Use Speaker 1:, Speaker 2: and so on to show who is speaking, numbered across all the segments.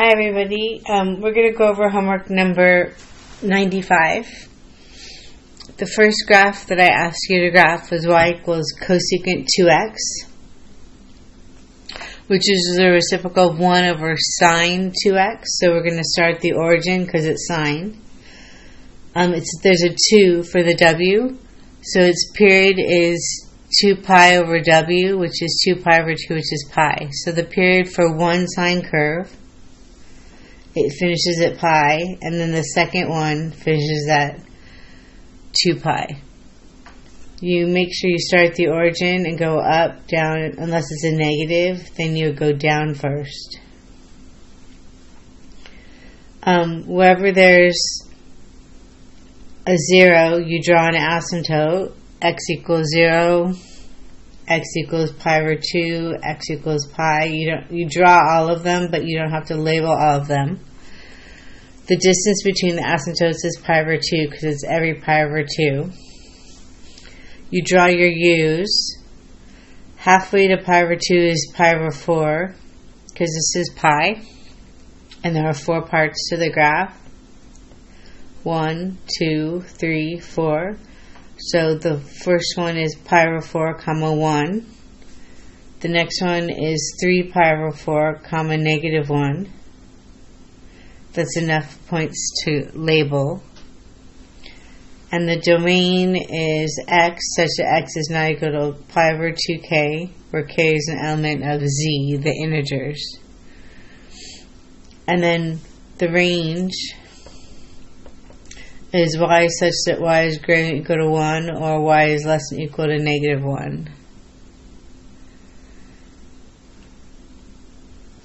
Speaker 1: Hi everybody, we're going to go over homework number 95. The first graph that I asked you to graph was y equals cosecant 2x, which is the reciprocal of 1 over sine 2x. So we're going to start at the origin because it's sine. There's a 2 for the w, so its period is 2 pi over w, which is 2 pi over 2, which is pi. So the period for one sine curve, it finishes at pi, and then the second one finishes at 2 pi. You make sure you start at the origin and go up, down, unless it's a negative, then you go down first. Wherever there's a 0, you draw an asymptote. X equals 0, x equals pi over 2, x equals pi. You draw all of them, but you don't have to label all of them. The distance between the asymptotes is pi over 2 because it's every pi over 2. You draw your u's. Halfway to pi over 2 is pi over 4 because this is pi. And there are 4 parts to the graph. 1, 2, 3, 4. So the first one is pi over 4, comma 1. The next one is 3 pi over 4, comma negative 1. That's enough points to label. And the domain is x, such that x is not equal to pi over 2k, where k is an element of z, the integers. And then the range is y such that y is greater than or equal to 1, or y is less than or equal to negative 1.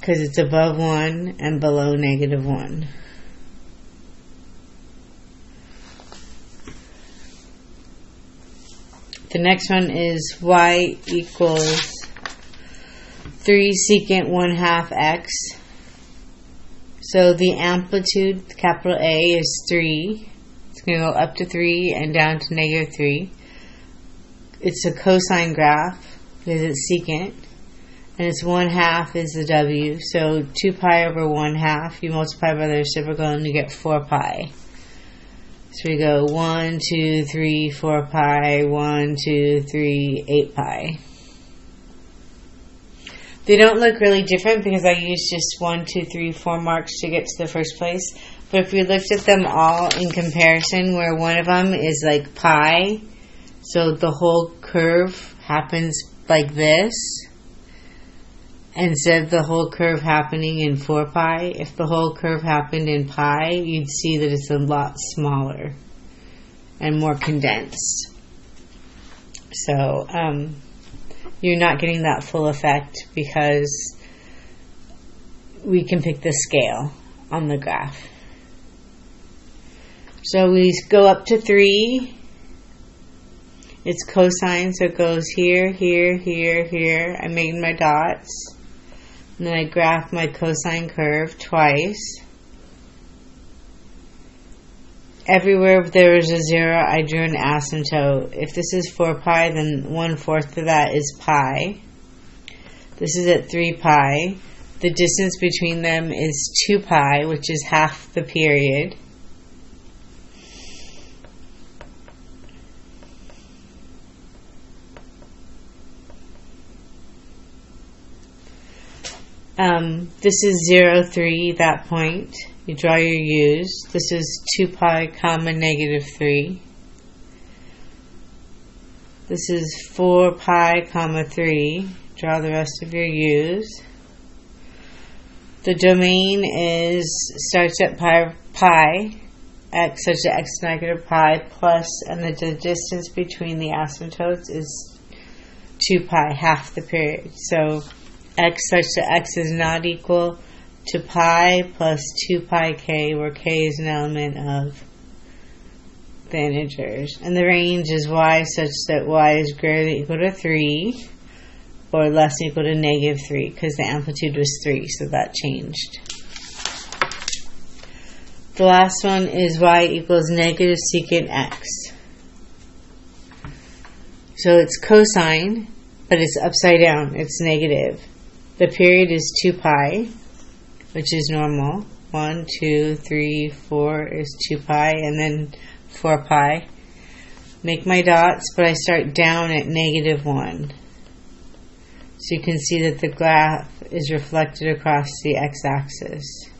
Speaker 1: Because it's above 1 and below negative 1. The next one is y equals 3 secant 1/2 x. So the amplitude, capital A, is 3. It's going to go up to 3 and down to negative 3. It's a cosine graph because it's secant. And it's 1/2 is the w. So 2 pi over 1/2, you multiply by the reciprocal and you get 4 pi. So we go 1, 2, 3, 4 pi, 1, 2, 3, 8 pi. They don't look really different because I used just 1, 2, 3, 4 marks to get to the first place. But if we looked at them all in comparison, where one of them is like pi, so the whole curve happens like this, instead of the whole curve happening in 4 pi, if the whole curve happened in pi, you'd see that it's a lot smaller and more condensed. So you're not getting that full effect because we can pick the scale on the graph. So we go up to 3. It's cosine, so it goes here, here, here, here. I'm making my dots. And then I graph my cosine curve twice. Everywhere there is a 0, I drew an asymptote. If this is 4 pi, then 1/4 of that is pi. This is at 3 pi. The distance between them is 2 pi, which is half the period. This is 0, 3, that point. You draw your u's. This is 2 pi, comma, negative 3. This is 4 pi, comma, 3. Draw the rest of your u's. The domain starts at pi, x such that x is negative pi, plus, and the distance between the asymptotes is 2 pi, half the period. So x such that x is not equal to pi plus 2 pi k, where k is an element of the integers. And the range is y such that y is greater than or equal to 3, or less than or equal to negative 3, because the amplitude was 3, so that changed. The last one is y equals negative secant x. So it's cosine, but it's upside down. It's negative. The period is 2 pi, which is normal. 1, 2, 3, 4 is 2 pi, and then 4 pi. Make my dots, but I start down at -1. So you can see that the graph is reflected across the x-axis.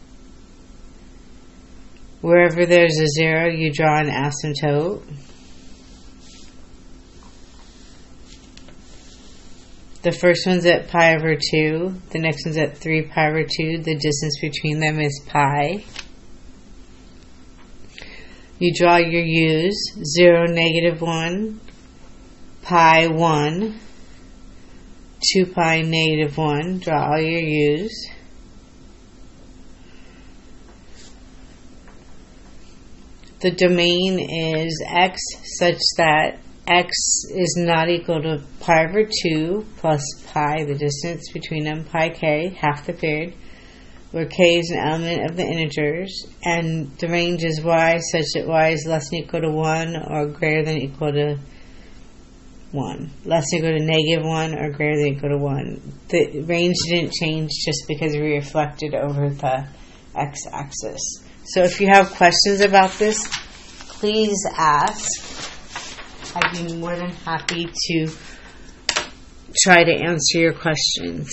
Speaker 1: Wherever there's a 0, you draw an asymptote. The first one's at pi over 2. The next one's at 3 pi over 2. The distance between them is pi. You draw your u's. 0, -1, pi, 1, 2 pi, -1. Draw all your u's. The domain is x such that x is not equal to pi over 2 plus pi, the distance between them, pi k, half the period, where k is an element of the integers, and the range is y such that y is less than or equal to 1 or greater than or equal to 1. Less than or equal to -1 or greater than or equal to 1. The range didn't change just because we reflected over the x-axis. So if you have questions about this, please ask. I'd be more than happy to try to answer your questions.